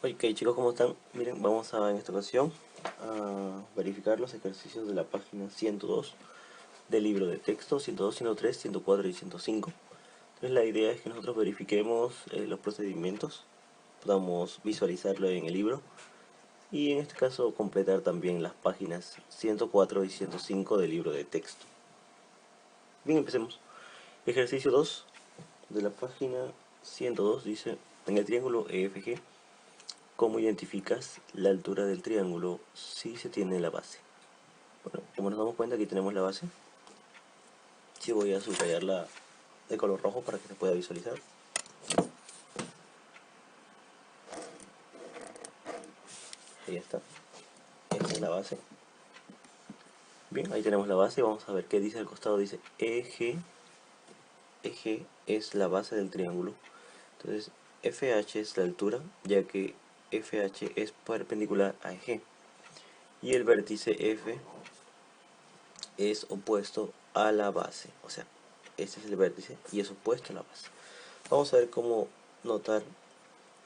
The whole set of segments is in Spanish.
Ok chicos, ¿cómo están? Miren, vamos a en esta ocasión a verificar los ejercicios de la página 102 del libro de texto, 102, 103, 104 y 105. Entonces la idea es que nosotros verifiquemos los procedimientos, podamos visualizarlo en el libro y en este caso completar también las páginas 104 y 105 del libro de texto. Bien, empecemos. Ejercicio 2 de la página 102 dice: en el triángulo EFG, ¿cómo identificas la altura del triángulo si se tiene la base? Bueno, como nos damos cuenta, aquí tenemos la base. Sí, voy a subrayarla de color rojo para que se pueda visualizar. Ahí está. Esta es la base. Bien, ahí tenemos la base. Vamos a ver qué dice al costado. Dice EG. EG es la base del triángulo. Entonces, FH es la altura, ya que FH es perpendicular a EG. Y el vértice F es opuesto a la base. O sea, este es el vértice y es opuesto a la base. Vamos a ver cómo notar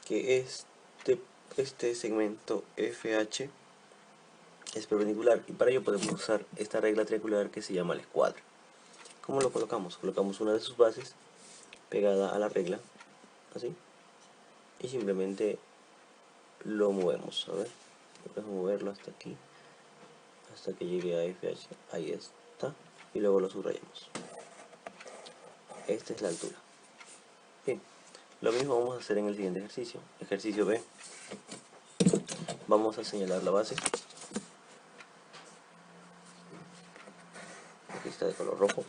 que este segmento FH es perpendicular, y para ello podemos usar esta regla triangular que se llama la escuadra. ¿Cómo lo colocamos? Colocamos una de sus bases pegada a la regla, así, y simplemente lo movemos. A ver, podemos moverlo hasta aquí, hasta que llegue a FH. Ahí está, y luego lo subrayamos. Esta es la altura. Bien, lo mismo vamos a hacer en el siguiente ejercicio. Ejercicio B. Vamos a señalar la base. Aquí está de color rojo.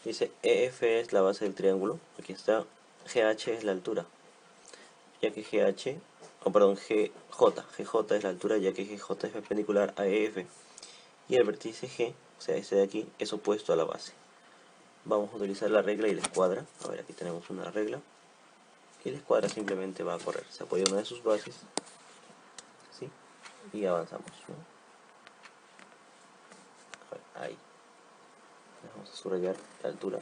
Dice EF es la base del triángulo. Aquí está. GH es la altura, ya que GH, GJ es la altura, ya que GJ es perpendicular a EF. Y el vértice G, o sea, este de aquí, es opuesto a la base. Vamos a utilizar la regla y la escuadra. A ver, aquí tenemos una regla. Y la escuadra simplemente va a correr. Se apoya una de sus bases. ¿Sí? Y avanzamos, ¿no? A ver, ahí. Vamos a subrayar la altura.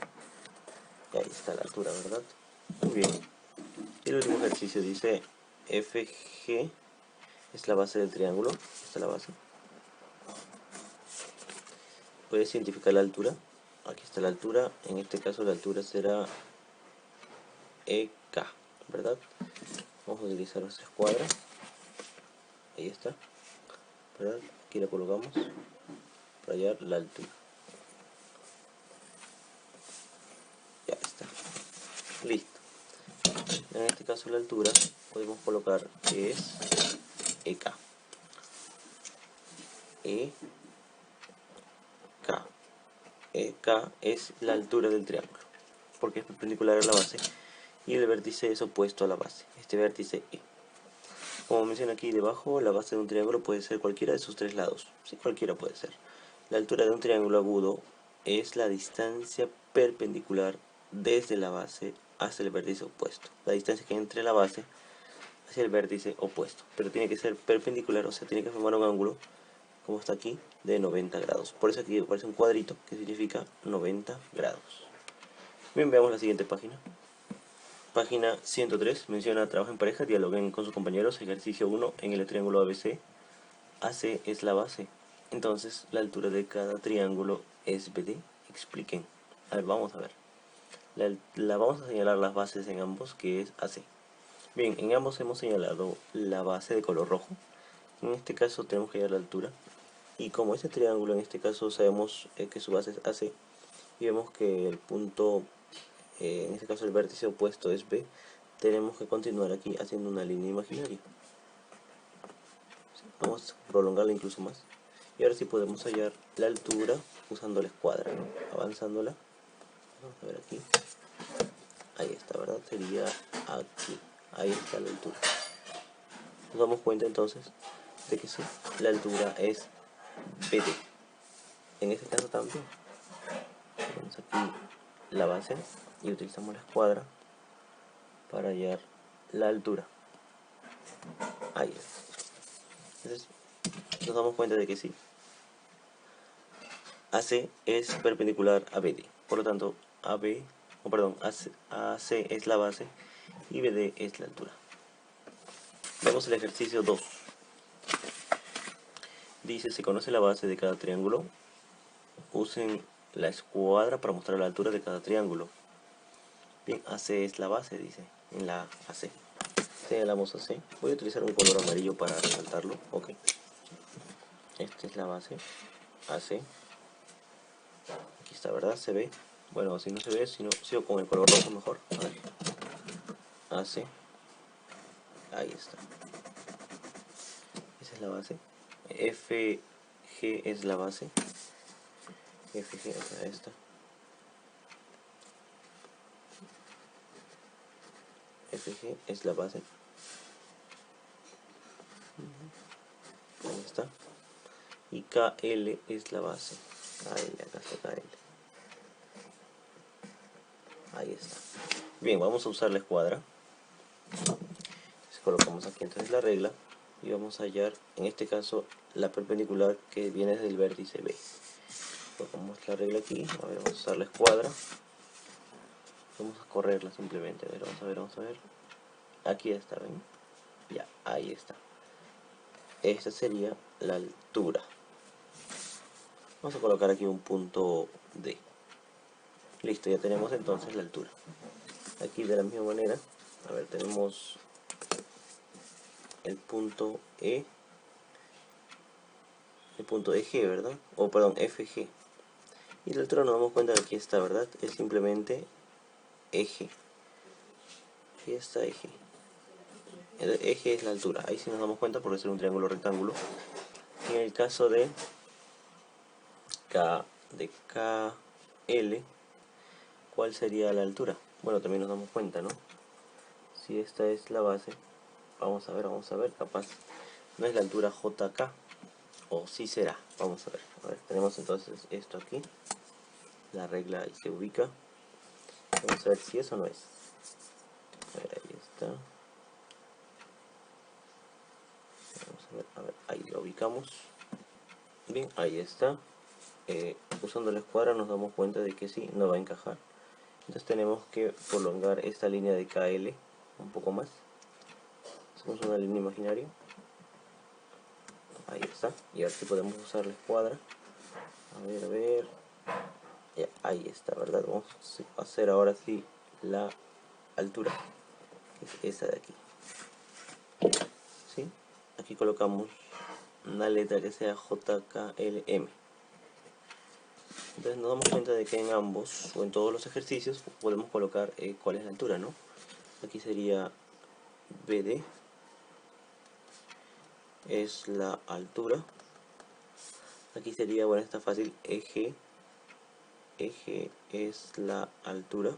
Y ahí está la altura, ¿verdad? Muy bien. Y el último ejercicio dice FG es la base del triángulo. Esta es la base. Puedes identificar la altura. Aquí está la altura. En este caso la altura será EK, ¿verdad? Vamos a utilizar nuestra escuadra. Ahí está, ¿verdad? Aquí la colocamos para hallar la altura. Ya está. Listo. En este caso la altura podemos colocar que es EK. EK. EK es la altura del triángulo, porque es perpendicular a la base y el vértice es opuesto a la base, este vértice E. Como menciona aquí debajo, la base de un triángulo puede ser cualquiera de sus tres lados. Sí, cualquiera puede ser. La altura de un triángulo agudo es la distancia perpendicular desde la base hacia el vértice opuesto. La distancia que hay entre la base hacia el vértice opuesto. Pero tiene que ser perpendicular, o sea, tiene que formar un ángulo, como está aquí, de 90 grados. Por eso aquí aparece un cuadrito que significa 90 grados. Bien, veamos la siguiente página. Página 103 menciona: trabajo en pareja, dialoguen con sus compañeros. Ejercicio 1. En el triángulo ABC, AC es la base. Entonces, la altura de cada triángulo es BD. Expliquen. A ver, vamos a ver. Vamos a señalar las bases en ambos, que es AC. Bien, en ambos hemos señalado la base de color rojo. En este caso tenemos que hallar la altura. Y como este triángulo en este caso sabemos que su base es AC, y vemos que el punto, en este caso el vértice opuesto es B, tenemos que continuar aquí haciendo una línea imaginaria. Vamos a prolongarla incluso más. Y ahora sí podemos hallar la altura usando la escuadra, ¿no? Avanzándola. Vamos a ver aquí. Ahí está, ¿verdad? Sería aquí. Ahí está la altura. Nos damos cuenta entonces de que sí, la altura es BD. En este caso también. Tenemos aquí la base y utilizamos la escuadra para hallar la altura. Ahí está. Entonces nos damos cuenta de que sí, AC es perpendicular a BD. Por lo tanto, AC es la base y BD es la altura. Vemos el ejercicio 2. Dice, se conoce la base de cada triángulo. Usen la escuadra para mostrar la altura de cada triángulo. Bien, AC es la base, dice, en la AC. Señalamos AC. Voy a utilizar un color amarillo para resaltarlo. Ok. Esta es la base. AC. Aquí está, ¿verdad? Se ve. Bueno, si no se ve, si no, sigo con el color rojo mejor. A ver. AC. Ahí está. Esa es la base. FG es la base. FG, o sea, esta. FG es la base. Ahí está. Y KL es la base. Ahí, acá está KL. Ahí está. Bien, vamos a usar la escuadra. Entonces colocamos aquí entonces la regla y vamos a hallar, en este caso, la perpendicular que viene desde el vértice B. Colocamos la regla aquí. A ver, vamos a usar la escuadra. Vamos a correrla simplemente. A ver, vamos a ver. Aquí está, ¿ven? Ya, ahí está. Esta sería la altura. Vamos a colocar aquí un punto D. Listo, ya tenemos entonces la altura. Aquí de la misma manera, a ver, tenemos el punto E, el punto EG, ¿verdad? O perdón, FG. Y la altura nos damos cuenta de que aquí está, ¿verdad? Es simplemente eje. Aquí está eje. El eje es la altura. Ahí sí nos damos cuenta porque es un triángulo rectángulo. Y en el caso de KL, ¿cuál sería la altura? Bueno, también nos damos cuenta, ¿no? Si esta es la base, vamos a ver, capaz no es la altura JK, o sí será. Vamos a ver, tenemos entonces esto aquí, la regla ahí se ubica. Vamos a ver si eso no es. A ver, ahí está. Vamos a ver, ahí lo ubicamos. Bien, ahí está. Usando la escuadra nos damos cuenta de que sí, no va a encajar. Entonces tenemos que prolongar esta línea de KL un poco más. Hacemos una línea imaginaria. Ahí está. Y ahora sí podemos usar la escuadra. A ver. Ya, ahí está, ¿verdad? Vamos a hacer ahora sí la altura, que es esa de aquí. ¿Sí? Aquí colocamos una letra que sea JKLM. Entonces nos damos cuenta de que en ambos, o en todos los ejercicios, podemos colocar cuál es la altura, ¿no? Aquí sería BD, es la altura. Aquí sería, bueno, está fácil, EG es la altura.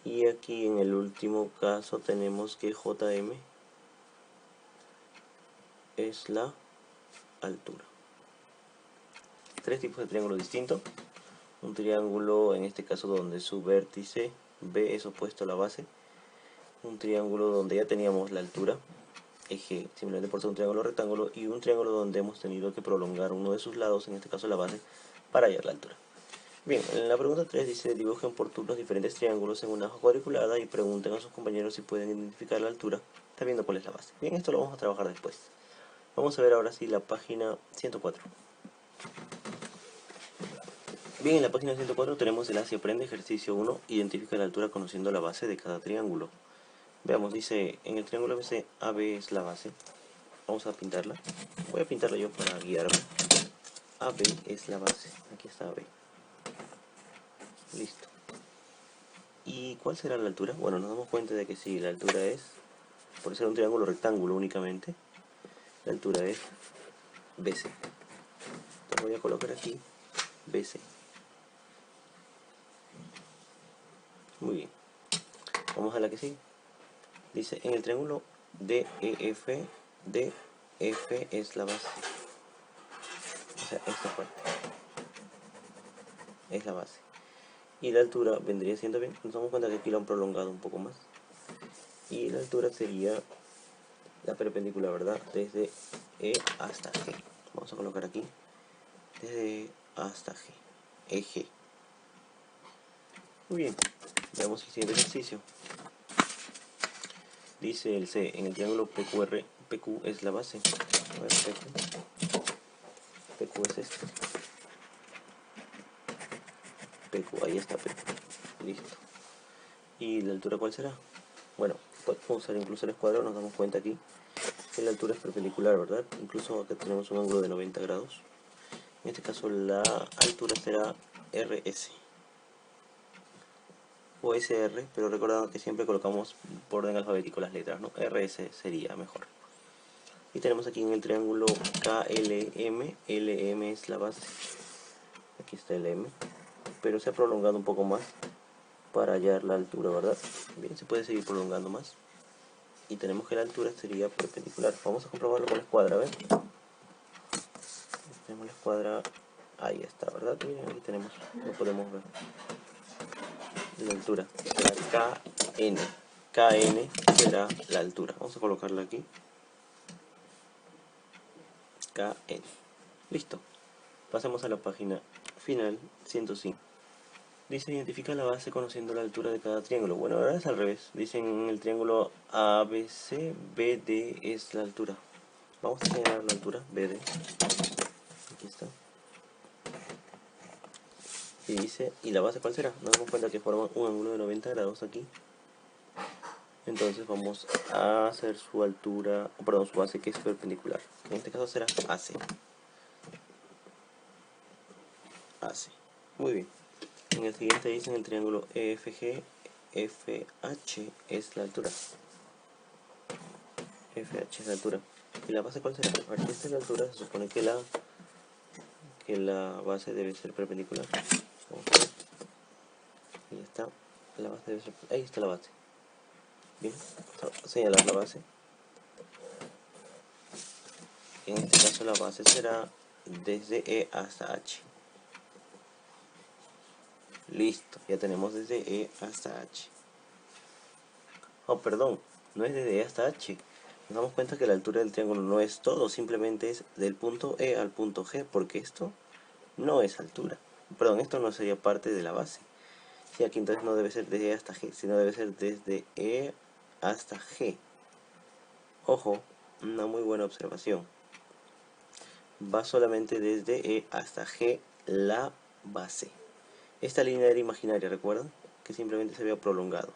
Y aquí en el último caso tenemos que JM es la altura. Tres tipos de triángulos distintos. Un triángulo, en este caso, donde su vértice B es opuesto a la base. Un triángulo donde ya teníamos la altura, eje, simplemente por ser un triángulo rectángulo. Y un triángulo donde hemos tenido que prolongar uno de sus lados, en este caso la base, para hallar la altura. Bien, en la pregunta 3 dice, dibujen por turnos diferentes triángulos en una hoja cuadriculada y pregunten a sus compañeros si pueden identificar la altura, sabiendo cuál es la base. Bien, esto lo vamos a trabajar después. Vamos a ver ahora sí la página 104. Bien, en la página 104 tenemos el Así Aprende, ejercicio 1, identifica la altura conociendo la base de cada triángulo. Veamos, dice, en el triángulo ABC, AB es la base. Vamos a pintarla. Voy a pintarla yo para guiarme. AB es la base. Aquí está AB. Listo. ¿Y cuál será la altura? Bueno, nos damos cuenta de que sí, la altura es, por ser un triángulo rectángulo únicamente, la altura es BC. Entonces voy a colocar aquí BC. Muy bien. Vamos a la que sigue. Dice, en el triángulo DEF, DF es la base. O sea, esta parte es la base. Y la altura vendría siendo bien. Nos damos cuenta que aquí lo han prolongado un poco más. Y la altura sería la perpendicular, ¿verdad? Desde E hasta G. Vamos a colocar aquí. Desde E hasta G. EG. Muy bien. Veamos el siguiente ejercicio. Dice el C, en el triángulo PQR, PQ es la base. A ver, PQ es este. PQ, ahí está PQ. Listo. ¿Y la altura cuál será? Bueno, podemos usar incluso el escuadro, nos damos cuenta aquí que la altura es perpendicular, ¿verdad? Incluso acá tenemos un ángulo de 90 grados. En este caso la altura será RS o SR, pero recordando que siempre colocamos por orden alfabético las letras, ¿no? RS sería mejor. Y tenemos aquí en el triángulo KLM, LM es la base, aquí está el M, pero se ha prolongado un poco más para hallar la altura, ¿verdad? Bien, se puede seguir prolongando más. Y tenemos que la altura sería perpendicular. Vamos a comprobarlo con la escuadra, a ver. Tenemos la escuadra, ahí está, ¿verdad? Miren, aquí tenemos, lo podemos ver. La altura será KN. KN será la altura. Vamos a colocarla aquí. KN. Listo. Pasamos a la página final 105. Dice, identifica la base conociendo la altura de cada triángulo. Bueno, ahora es al revés. Dicen en el triángulo ABC, BD es la altura. Vamos a señalar la altura, BD. Aquí está. Y dice, ¿y la base cuál será? Nos damos cuenta que forma un ángulo de 90 grados aquí. Entonces vamos a hacer su altura, perdón, su base que es perpendicular. En este caso será AC. AC. Muy bien. En el siguiente dice en el triángulo EFG, FH es la altura. FH es la altura. ¿Y la base cuál será? A ver, esta es la altura, se supone que la base debe ser perpendicular. Vamos a ver. Ahí está. La base debe ser, ahí está la base. Bien, vamos a señalar la base. En este caso la base será desde E hasta H. Listo, ya tenemos desde E hasta H. Oh, perdón, no es desde E hasta H. Nos damos cuenta que la altura del triángulo no es todo, simplemente es del punto E al punto G, porque esto no es altura. Perdón, esto no sería parte de la base. Sí, aquí entonces no debe ser desde E hasta G, sino debe ser desde E hasta G. Ojo, una muy buena observación. Va solamente desde E hasta G la base. Esta línea era imaginaria, ¿recuerdan? Que simplemente se había prolongado.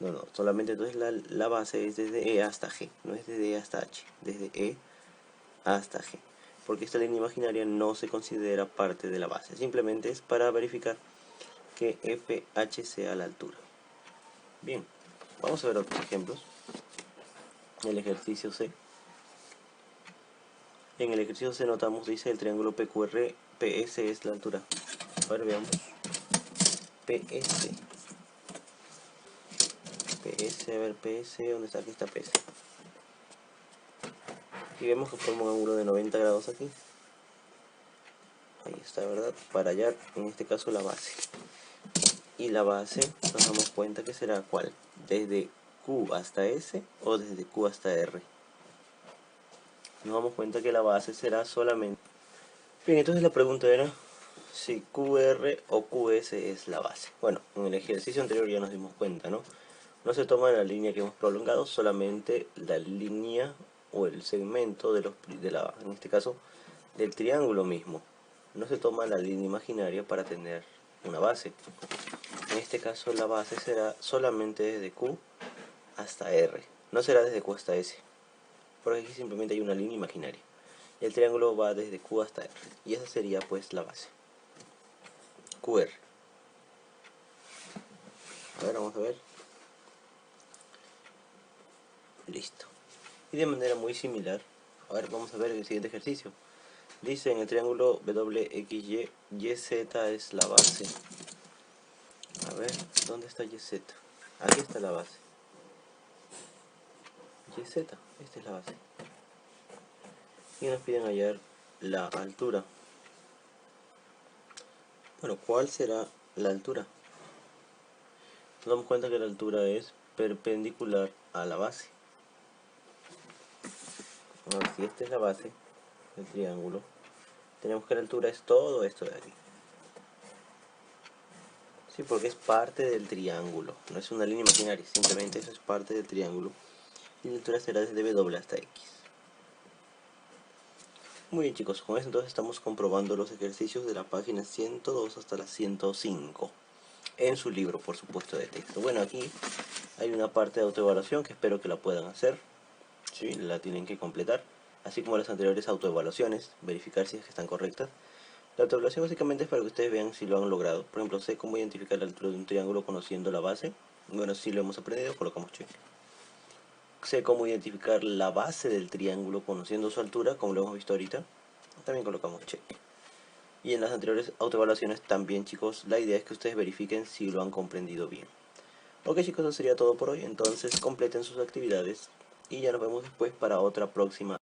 No, solamente entonces la base es desde E hasta G, no es desde E hasta H, desde E hasta G. Porque esta línea imaginaria no se considera parte de la base, simplemente es para verificar que FH sea la altura. Bien, vamos a ver otros ejemplos. El ejercicio C. En el ejercicio C notamos, dice el triángulo PQR, PS es la altura. A ver, veamos. PS. PS, a ver, PS, ¿dónde está? Aquí está PS. Y vemos que forma un ángulo de 90 grados aquí. Ahí está, ¿verdad? Para hallar, en este caso, la base. Y la base, nos damos cuenta que será ¿cuál? Desde Q hasta S o desde Q hasta R. Nos damos cuenta que la base será solamente... Bien, entonces la pregunta era si QR o QS es la base. Bueno, en el ejercicio anterior ya nos dimos cuenta, ¿no? No se toma la línea que hemos prolongado, solamente la línea o el segmento en este caso, del triángulo mismo. No se toma la línea imaginaria para tener una base. En este caso la base será solamente desde Q hasta R. No será desde Q hasta S. Porque aquí simplemente hay una línea imaginaria. El triángulo va desde Q hasta R. Y esa sería pues la base. QR. A ver, vamos a ver. Listo. Y de manera muy similar, a ver, vamos a ver el siguiente ejercicio. Dice en el triángulo WXY, YZ es la base. A ver, ¿dónde está YZ? Aquí está la base. YZ, esta es la base. Y nos piden hallar la altura. Bueno, ¿cuál será la altura? Nos damos cuenta que la altura es perpendicular a la base. Ahora, si esta es la base del triángulo, tenemos que la altura es todo esto de aquí. Sí, porque es parte del triángulo, no es una línea imaginaria, simplemente eso es parte del triángulo. Y la altura será desde W hasta X. Muy bien chicos, con eso entonces estamos comprobando los ejercicios de la página 102 hasta la 105. En su libro, por supuesto, de texto. Bueno, aquí hay una parte de autoevaluación que espero que la puedan hacer. ¿Sí? La tienen que completar. Así como las anteriores autoevaluaciones, verificar si es que están correctas. La autoevaluación básicamente es para que ustedes vean si lo han logrado. Por ejemplo, sé cómo identificar la altura de un triángulo conociendo la base. Bueno, si lo hemos aprendido, colocamos check. Sé cómo identificar la base del triángulo conociendo su altura, como lo hemos visto ahorita. También colocamos check. Y en las anteriores autoevaluaciones también, chicos, la idea es que ustedes verifiquen si lo han comprendido bien. Ok chicos, eso sería todo por hoy. Entonces completen sus actividades y ya nos vemos después para otra próxima